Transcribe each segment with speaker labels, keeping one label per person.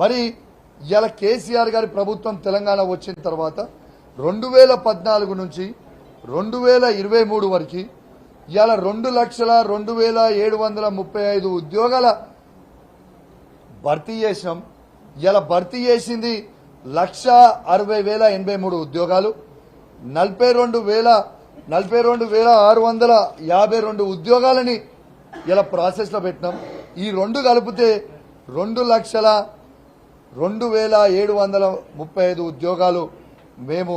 Speaker 1: మరి ఇలా కేసీఆర్ గారి ప్రభుత్వం తెలంగాణ వచ్చిన తర్వాత 2014 నుంచి 2023 వరకు ఇలా 2,02,735 ఉద్యోగాల భర్తీ చేసినాం. ఇలా భర్తీ చేసింది 1,60,083 ఉద్యోగాలు, 42,652 ఉద్యోగాలని ఇలా ప్రాసెస్లో పెట్టినాం. ఈ రెండు కలిపితే 2,02,735 ఉద్యోగాలు మేము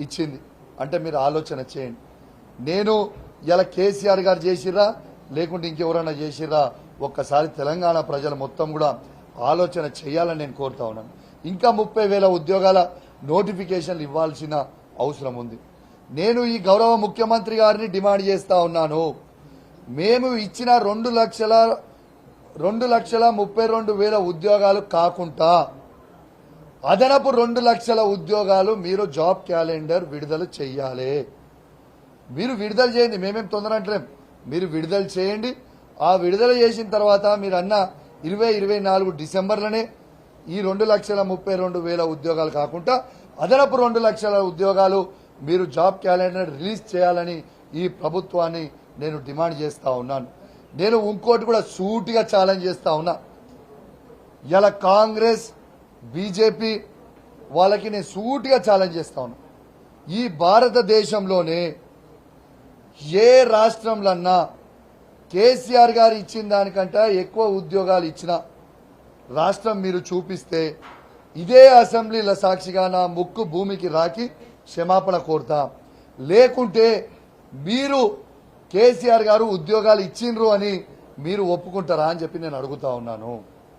Speaker 1: ఇచ్చింది. అంటే మీరు ఆలోచన చేయండి. నేను ఇలా కేసీఆర్ గారు చేసిర్రా లేకుంటే ఇంకెవరైనా చేసిర్రా ఒక్కసారి తెలంగాణ ప్రజలు మొత్తం కూడా ఆలోచన చేయాలని నేను కోరుతా ఉన్నాను. ఇంకా 30,000 ఉద్యోగాల నోటిఫికేషన్లు ఇవ్వాల్సిన అవసరం ఉంది. నేను ఈ గౌరవ ముఖ్యమంత్రి గారిని డిమాండ్ చేస్తా ఉన్నాను. మేము ఇచ్చిన 2,32,000 ఉద్యోగాలు కాకుండా అదనపు 2 లక్షల ఉద్యోగాలు మీరు జాబ్ క్యాలెండర్ విడుదల చేయాలి. మీరు విడుదల చేయండి, మేమేం తొందర అంటలేం. మీరు విడుదల చేయండి. ఆ విడుదల చేసిన తర్వాత మీరు అన్న 2024 డిసెంబర్లోనే ఈ 2,32,000 ఉద్యోగాలు కాకుండా అదనపు 2 లక్షల ఉద్యోగాలు మీరు జాబ్ క్యాలెండర్ రిలీజ్ చేయాలని ఈ ప్రభుత్వాన్ని నేను డిమాండ్ చేస్తా ఉన్నాను. నేను ఇంకోటి కూడా సూటిగా ఛాలెంజ్ చేస్తా ఉన్నా. ఇలా కాంగ్రెస్ బీజేపీ వాళ్ళకి నేను సూటిగా ఛాలెంజ్ చేస్తా ఉన్నా. ఈ భారతదేశంలోనే ఏ రాష్ట్రంలన్నా కేసీఆర్ గారు ఇచ్చిన దానికంటే ఎక్కువ ఉద్యోగాలు ఇచ్చిన రాష్ట్రం మీరు చూపిస్తే ఇదే అసెంబ్లీల సాక్షిగా నా ముక్కు భూమికి రాకి క్షమాపణ కోరుతా. లేకుంటే మీరు కేసీఆర్ గారు ఉద్యోగాలు ఇచ్చిండ్రు అని మీరు ఒప్పుకుంటారా అని చెప్పి నేను అడుగుతా ఉన్నాను.